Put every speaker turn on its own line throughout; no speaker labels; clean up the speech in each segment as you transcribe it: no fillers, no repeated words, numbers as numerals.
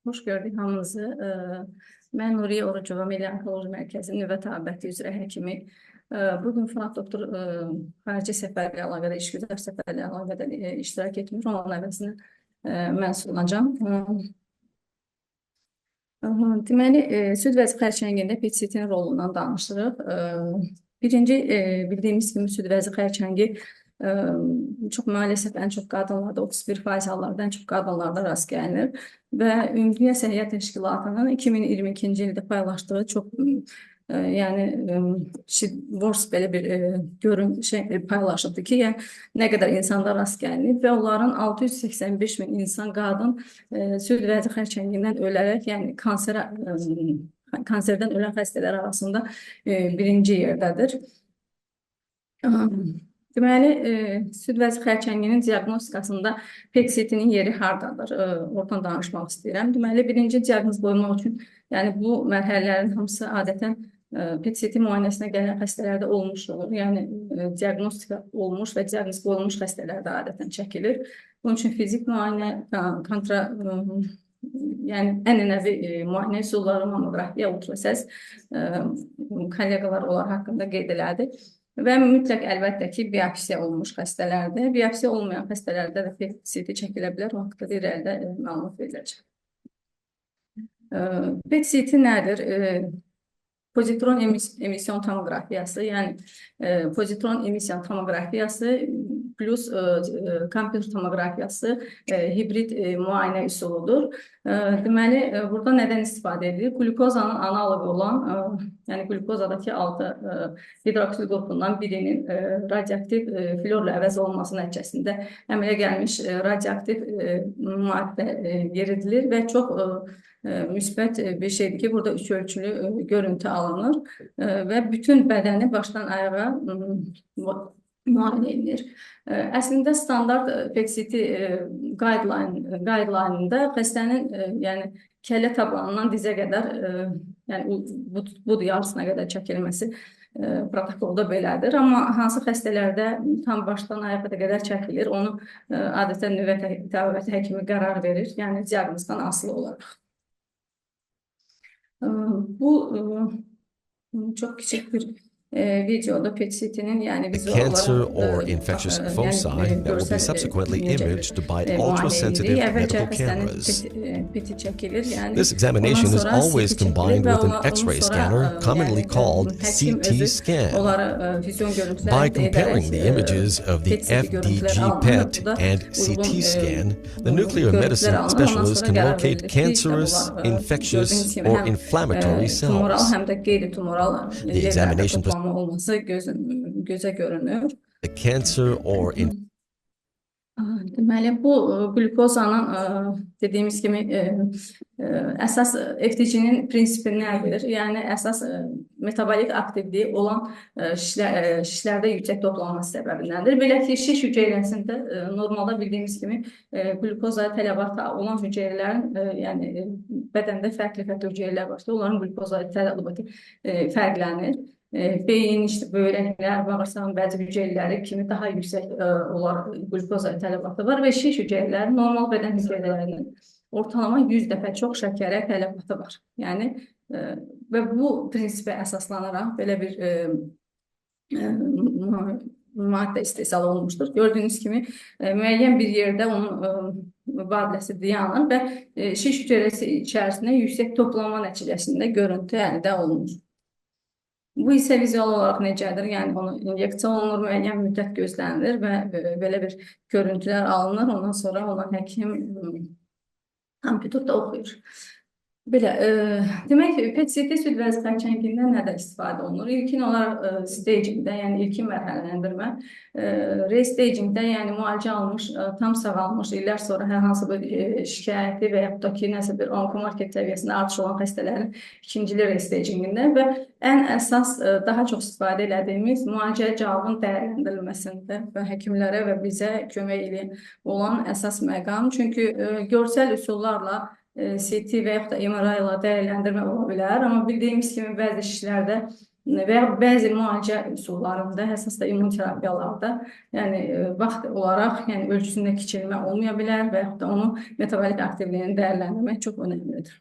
Xoş gördük hamınızı. Mən Nuriye Orucova Milli Onkoloji Mərkəzinin nüvə tabibəti üzrə həkimi. Bugün Fırat doktor xarici səfərlə əlaqədar, işgüzar səfərlə əlaqədar iştirak etmir. Onun əvəzinə mən sunacağam. Deməli, süd vəzi xərçəngində PET-CT-nin rolundan danışırıq. Birinci bildiyimiz kimi süd vəzi xərçəngi çox maalesef ən çox qadınlarda 31% hallarda ən çox qadınlarda rast gəlinir və Ümumdünya Səhiyyə Təşkilatının 2022-ci ildə paylaşdığı çox yəni WORS belə bir paylaşıldı ki, yəni nə qədər insanda rast gəlinir və onların 685 min insan qadın süd vəzi xərçəngindən ölərək, yəni kanserdən ölən xəstələr arasında birinci yerdədir. Deməli, süd vəzi xərçənginin diaqnostikasında PET-CT-nin yeri hardadır? Oradan danışmaq istəyirəm. Deməli, birinci diaqnoz qoymaq üçün, yəni bu mərhələlərin hamısı adətən PET-CT müayinəsinə gələn xəstələrdə olmuş olur. Yəni, diaqnostika olmuş və diaqnoz qoyulmuş xəstələrdə adətən çəkilir. Bunun üçün fizik müayinə, yəni ənənəvi müayinə üsulları, mamografiya, ultrasəs kolleqalar onlar haqqında qeyd elədi. Və mütləq əlbəttə ki, biopsiya olmuş xəstələrdə, biopsiya olmayan xəstələrdə də PET-CT çəkilə bilər, o haqqda irəlidə məlumat veriləcək. PET-CT nədir? Pozitron emisyon tomografiyası, yəni pozitron emisyon tomografiyası plus kompüter tomografiyası hibrid müayinə üsuludur. Deməli, burada nədən istifadə edilir? Glukozanın analogu olan, yəni glukozadakı 6 hidroksil qrupundan birinin radioaktiv florla əvəz olunması nəticəsində əmələ gəlmiş radioaktiv maddə yeridilir və çox müsbət bir şeydir ki, burada üç ölçülü görüntü alınır və bütün bədəni başdan ayağa müayinə edilir. Əslində standart PET-CT guideline-ında xəstənin yəni kəllə tabanından dizə qədər, yəni budur yarısına qədər çəkilməsi protokolda belədir. Amma hansı xəstələrdə tam başdan ayağa qədər çəkilir, onu adətən nüvə təbibəti həkimi qərar verir, yəni diaqnozdan asılı olaraq. Bu çok küçük bir videoda PET-CT'nin yani vizual
cancer or infectious foci that will be subsequently imaged by ultra-sensitive medical cameras. This examination is always combined with an X-ray scanner, commonly called CT scan. By comparing the images of the FDG-PET and CT scan, the nuclear medicine specialist can locate cancerous, infectious, or inflammatory cells. The examination
olması göze görünür.
The cancer or
Deməli, bu glukozanın dediyimiz kimi əsas FTG-nin prinsipi nədir? Yəni, əsas metabolik aktivliyi olan şişlərdə yüksək toplanması səbəbindəndir. Belə ki, şiş hüceyrəsində normalda bildiyimiz kimi glukoza tələbat olan hüceyrələrin, yəni bədəndə fərqli hüceyrələr var. Onların glukoza tələbatı fərqlənir. Beyin, işte böbrəklər, bağırsağın bəzi hüceyrələri kimi daha yüksək glukoza tələbatı var və şiş hüceyrələri normal bədən hüceyrələrinin ortalama 100 dəfə çox şəkərə tələbatı var. Yəni və bu prinsipə əsaslanaraq belə bir maddə istehsal olunmuşdur. Gördüyünüz kimi müəyyən bir yerdə onun mübadiləsi dayanır və şiş hüceyrəsi içərisində yüksək toplanma nəticəsində görüntü əldə olunur. Bu isə vizual olaraq necədir? Yəni, onu inyeksiya olunur, müəyyən müddət gözlənilir və belə bir görüntülər alınır. Ondan sonra ona həkim kompüterdə oxuyur. Belə, demək ki, PET-CT süd vəzi xərçəngindən nədə istifadə olunur? İlkin olaraq stagingdə, yəni ilkin mərhələləndirmə, restagingdə, yəni müalicə almış, tam sağalmış, illər sonra hər hansı bir şikayəti və yaxud da ki, nəsə bir onkomarket səviyyəsində artış olan xəstələrin ikincili restagingində və ən əsas, daha çox istifadə elədiyimiz müalicə cavabın dəyərləndirilməsində və həkimlərə və bizə kömək edən olan əsas məqam. Çünki görsəl üsullarla CT və yaxud da MRI ilə dəyərləndirmə ola bilər. Amma bildiyimiz kimi bəzi şişlərdə və ya bəzi müalicə üsullarında, həssas da immun terapiyalarda, yəni vaxt olaraq, yəni ölçüsündə kiçilmə olmaya bilər və yaxud da onun metabolik aktivliyini dəyərləndirmək çox önəmlidir.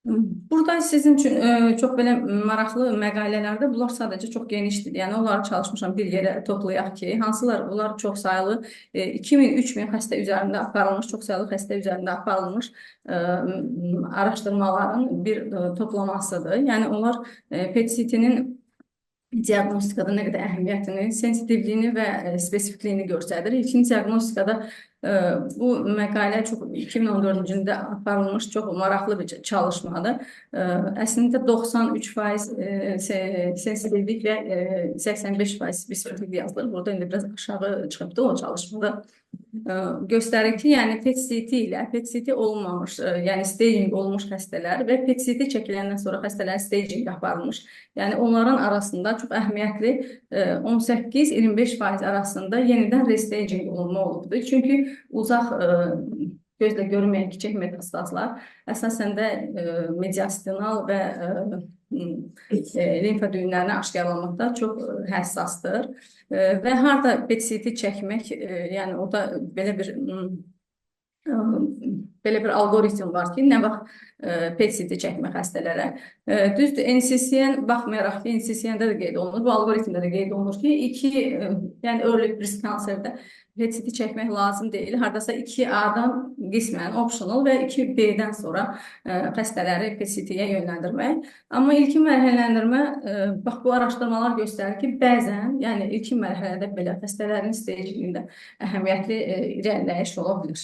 Burada sizin üçün çox belə maraqlı məqalələrdə bunlar sadəcə çox genişdir. Yəni onları çalışmışam bir yerə toplayaq ki, hansılar bunlar çox saylı 2000-3000 xəstə üzərində aparılmış, çox saylı xəstə üzərində aparılmış araşdırmaların bir toplamasıdır. Yəni onlar PET-CT-nin diaqnostikada nə qədər əhəmiyyətini, sensitivliyini və spesifikliyini göstərir. İlkin diaqnostikada bu məqalə 2014-cü ildə aparılmış çox maraqlı bir çalışmadır. Əslində 93% sensitivlik və 85% spesifiklik yazılır. Burada indi biraz aşağı çıxıbdı o çalışmada. Göstərir ki, yəni PET-CT ilə PET-CT olmamış, yəni staging olmuş xəstələr və PET-CT çəkiləndən sonra xəstələrin staging aparılmış. Yəni onların arasında çox əhəmiyyətli 18-25% arasında yenidən restaging olma olubdur. Çünki uzaq gözlə görünməyən kiçik metastazlar əsasən də mediastinal və limfa düyünlərini aşkarlamaqda çox həssasdır. Və harda PET-CT çəkmək, yəni orada belə bir algoritm var ki, nə vaxt PET-CT çəkmə xəstələrə. Düzdür, NCCN baxmayaraq ki, NCCN-də də qeyd olunur, bu algoritmdə də qeyd olunur ki, yəni early breast cancer-də PET-CT çəkmək lazım deyil. Hardasa 2A-dan qismən optional və 2B-dən sonra xəstələri PET-CT-yə yönləndirmək. Amma ilkin mərhələləndirmə, bax bu araşdırmalar göstərir ki, bəzən, yəni ilkin mərhələdə belə xəstələrin stagingində əhəmiyyətli irəliləyiş ola bilir.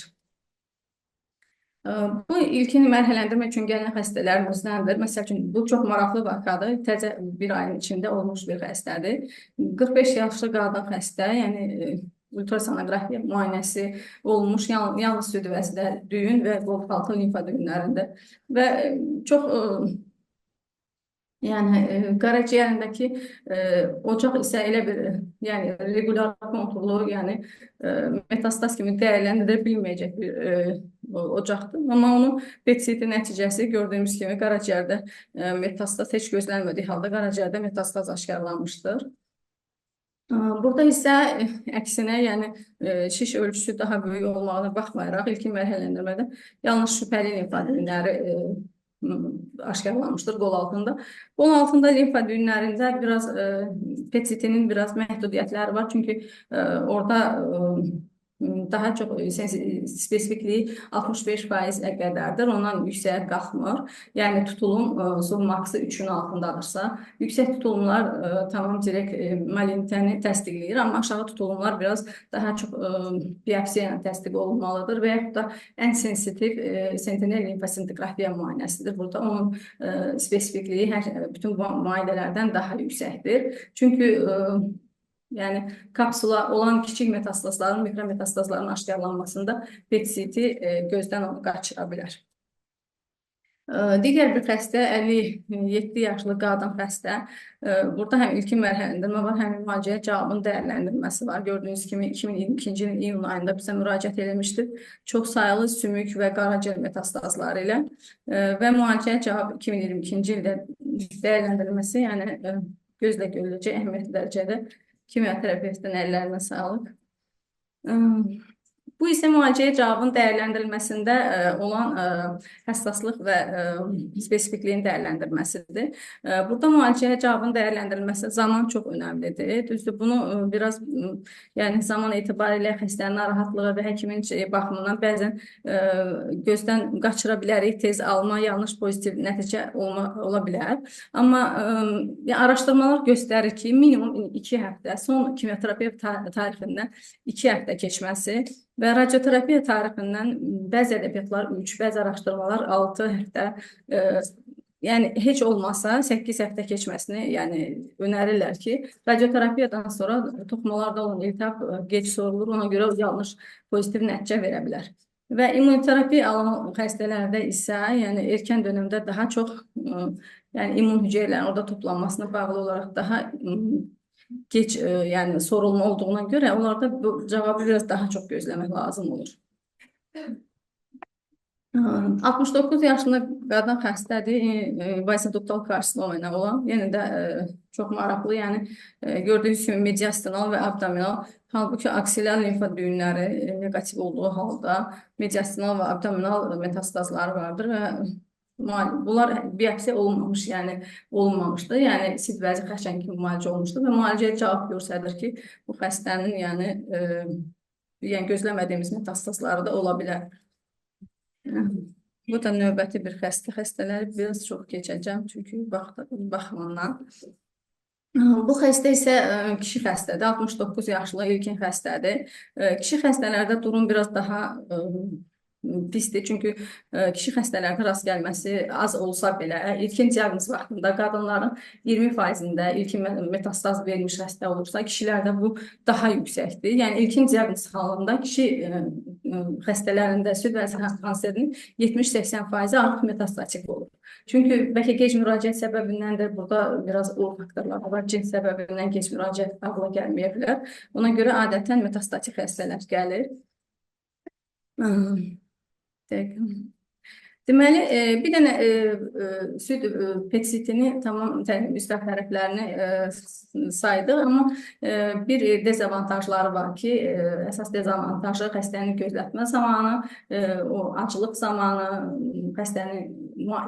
Bu ilkin mərhələləndirmə üçün gələn xəstələrimіздəndir. Məsəl üçün, bu çox maraqlı vakadır. Təzə bir ayın içində olmuş bir xəstədir. 45 yaşlı qadın xəstə, yəni ultrasonografiya müayinəsi olmuş, yalnız süd vəzdə düyün və qoltuq altı limfa düyünlərində və çox yəni qaraciyərindəki ocaq isə elə bir yəni regular kontrollu, yəni metastaz kimi dəyərləndirə bilməyəcək bir ocaqdır. Amma onun PET-CT nəticəsi gördüyümüz kimi qaraciyərdə metastaz heç gözlənmədiyi halda qaraciyərdə metastaz aşkarlanmışdır. Burada isə əksinə, yəni şiş ölçüsü daha böyük olmağına baxmayaraq ilkin mərhələləndirmədə yalnız şübhəli limfa düyünləri aşkarlanmışdır qol altında. Qol altında limfa düyünlərində biraz PET-CT-nin biraz məhdudiyyətləri var. Çünki orada daha çox spesifikliyi 65% qədərdir. Ondan yüksəyə qalxmır. Yəni tutulum Sumax-ı 3-ün altındadırsa, yüksək tutulumlar tamam direkt malignitəni təsdiqləyir, amma aşağı tutulumlar biraz daha çox biopsiya ilə təsdiq olunmalıdır və yaxud da ən sensitiv sentinel limfositografiya müayinəsidir. Burada onun spesifikliyi bütün müayinələrdən daha yüksəkdir. Çünki yəni kapsula olan kiçik metastazların, mikrometastazların aşkarlanmasında PET-CT gözdən onu qaçıra bilər. Digər bir xəstə 57 yaşlı qadın xəstə. Burada həm ilkin mərhələləndirmə var, həm müalicəyə cavabın dəyərləndirilməsi var. Gördüyünüz kimi 2022-ci ilin iyun ayında bizə müraciət eləmişdir. Çox sayılı sümük və qaraciyər metastazları ilə və müalicəyə cavab 2022-ci ildə dəyərləndirilməsi, yəni gözlə görüləcək əhəmiyyətli dərəcədə kimyoterapevtin əllərinə sağlıq. Bu isə müalicəyə cavabın dəyərləndirilməsində olan həssaslıq və spesifikliyin dəyərləndirilməsidir. Burada müalicəyə cavabın dəyərləndirilməsi zaman çox önəmlidir. Düzdür, bunu biraz yəni zaman etibarilə xəstənin narahatlığı və həkimin baxımından bəzən gözdən qaçıra bilərik, tez alma, yanlış pozitiv nəticə ola bilər. Amma araşdırmalar göstərir ki, minimum 2 həftə, son kimyoterapiya tarixindən 2 həftə keçməsi və radioterapiya tarixindən bəzi ədəbiyyatlar 3, bəzi araşdırmalar 6 həftə, yəni heç olmasa 8 həftə keçməsini yəni önərirlər ki, radioterapiyadan sonra toxumalarda olan iltihab gec sorulur, ona görə yanlış pozitiv nəticə verə bilər. Və immunoterapiya alan xəstələrdə isə, yəni erkən dövrdə daha çox yəni immun hüceyrələrin orada toplanmasına bağlı olaraq daha geç yəni sorulma olduğuna görə onlarda bu cavabı biraz daha çox gözləmək lazım olur. 69 yaşında qadın xəstədir, vaziductal karsinoma ilə olan. Yenə də çox maraqlı, yəni gördüyünüz kimi mediastinal və abdominal, halbuki aksial limfa düyünləri negativ olduğu halda mediastinal və abdominal metastazları vardır və bunlar biopsiya olunmamış, yəni olunmamışdır. Yəni sid vəzi xərçəngi kimi müalicə olunmuşdur və müalicəyə cavab göstərir ki, bu xəstənin yəni gözləmədiyimiz metastazları da ola bilər. Bu da növbəti bir xəstələri biraz çox keçəcəm, çünki baxımından. Bu xəstə isə kişi xəstədir, 69 yaşlı ilkin xəstədir. Kişi xəstələrdə durum biraz daha pisdir, çünki kişi xəstələrdə rast gəlməsi az olsa belə, ilkin diaqnoz vaxtında qadınların 20%-də ilkin metastaz vermiş xəstə olursa, kişilərdə bu daha yüksəkdir. Yəni ilkin diaqnoz halında kişi xəstələrində süd vəzi kanserinin 70-80% artıq metastatik olur. Çünki bəlkə gec müraciət səbəbindən də burada biraz o faktorlar var, cins səbəbindən gec müraciət ağla gəlməyə bilər. Ona görə adətən metastatik xəstələr gəlir. Deməli, bir dənə süd PET-CT-ni tamam müsbət tərəflərini saydıq, amma bir dezavantajları var ki, əsas dezavantajı xəstənin gözlətmə zamanı, o acılıq zamanı, xəstənin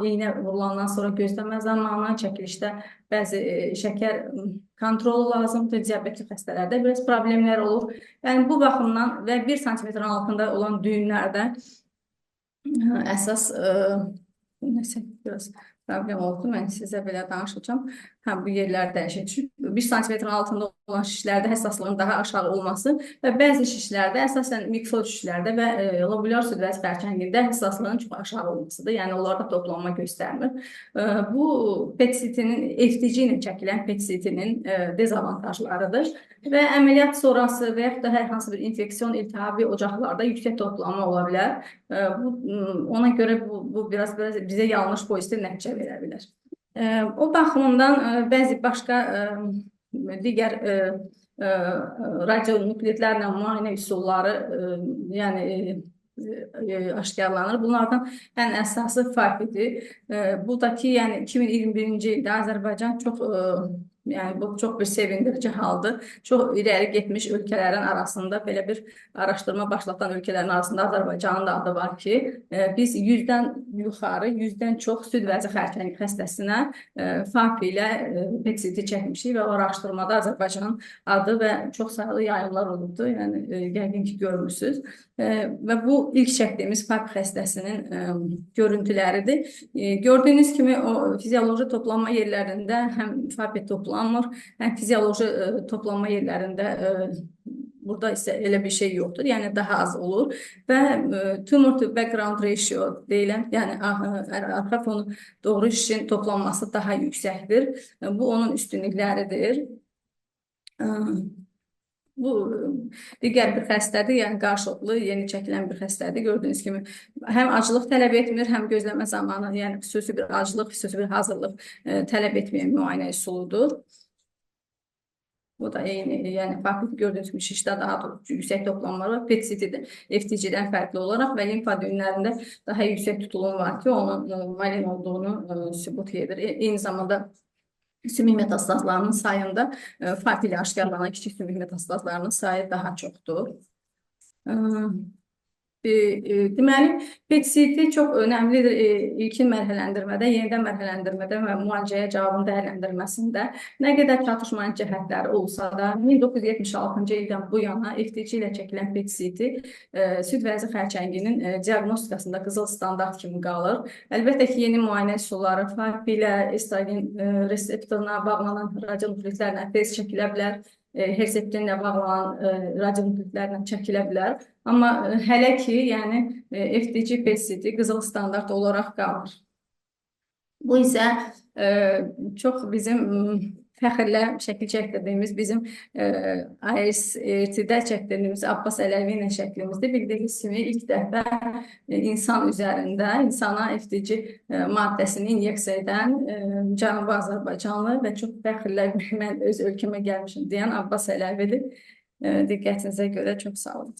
iynə vurulandan sonra gözləmə zamanı, çəkilişdə bəzi şəkər kontrolu lazımdır, diabetli xəstələrdə biraz problemlər olur. Yəni bu baxımdan və 1 sm altında olan düyünlərdə əsas nəsə biraz problem oldu. Mən sizə belə danışacağım. Bu yerlər dəyişir. 1 sm altında olan şişlərdə həssaslığın daha aşağı olması və bəzi şişlərdə, əsasən mikroz şişlərdə və lobulyar süd vəzi xərçəngində həssaslığın çox aşağı olmasıdır. Yəni onlarda toplanma göstərmir. Bu PET-CT-nin FDG ilə çəkilən PET-CT-nin dezavantajlarıdır və əməliyyat sonrası və yaxud da hər hansı bir infeksiyon iltihabi ocaqlarda yüksək toplanma ola bilər. Ona görə bu biraz bizə yanlış pozitiv nəticə verə bilər. O baxımından bəzi başqa digər radionukleidlərlə müayinə üsulları aşkarlanır. Bunlardan ən əsası FAP-dir. Bu da ki, yəni 2021-ci ildə Azərbaycan bu çox bir sevindirici haldır. Çox irəli getmiş ölkələrin arasında belə bir araşdırma başlatan ölkələrin arasında Azərbaycanın da adı var ki, biz 100-dən yuxarı, 100-dən çox süd vəzi xərçəngi xəstəsinə FAP ilə PET-CT çəkmişik və o araşdırmada Azərbaycanın adı və çox sayılı yayımlar olubdu. Yəni yəqin ki, görmürsünüz. Və bu ilk çəkdiyimiz FAP xəstəsinin görüntüləridir. Gördüyünüz kimi o fizioloji toplanma yerlərində həm FAP toplanmır, həm fizioloji toplanma yerlərində burada isə elə bir şey yoxdur, yəni daha az olur və tumor to background ratio deyilən, yəni arxa fonu doğru şişin toplanması daha yüksəkdir. Bu onun üstünlükləridir. Bu digər bir xəstədir, yəni qarşılıqlı yeni çəkilən bir xəstədir. Gördüyünüz kimi həm acılıq tələb etmir, həm gözləmə zamanı, yəni xüsusi bir acılıq, xüsusi bir hazırlıq tələb etməyən müayinə üsuludur. Bu da eyni, yəni farklı gördüyünüz kimi şişdə daha yüksək toplanma var. PET-CT-də FDG-dən fərqli olaraq və limfa düyünlərində daha yüksək tutulum var ki, onun malen olduğunu sübut edir. Eyni zamanda sümük metastazlarının sayında FAP ilə aşkarlanan kiçik sümük metastazlarının sayı daha çoxdur. Deməli, PET-CT çox önəmlidir ilkin mərhələndirmədə, yenidən mərhələndirmədə və müalicəyə cavabın dəyərləndirməsində. Nə qədər çatışmayan cəhətləri olsa da, 1976-cı ildən bu yana FDG ilə çəkilən PET-CT süd vəzi xərçənginin diaqnostikasında qızıl standart kimi qalır. Əlbəttə ki, yeni müayinə üsulları FAP ilə estrogen reseptoruna bağlanan radionukleidlərlə tez çəkilə bilər. Herseptinlə bağlanan radionukleidlərlə çəkilə bilər. Amma hələ ki, yəni FDG PET-CT qızıl standart olaraq qalır. Bu isə çox bizim fəxrlə şəkil çəkdirdiyimiz, bizim ASRT-də çəkdirdiyimiz Abbas Ələvi ilə şəklimizdir. Bildiyiniz kimi ilk dəfə insan üzərində, insana FDG maddəsini inyeksiya edən Cənubi Azərbaycanlı və çox fəxrlə mən öz ölkəmə gəlmişim deyən Abbas Ələvidir. Diqqətinizə görə çox sağ olun.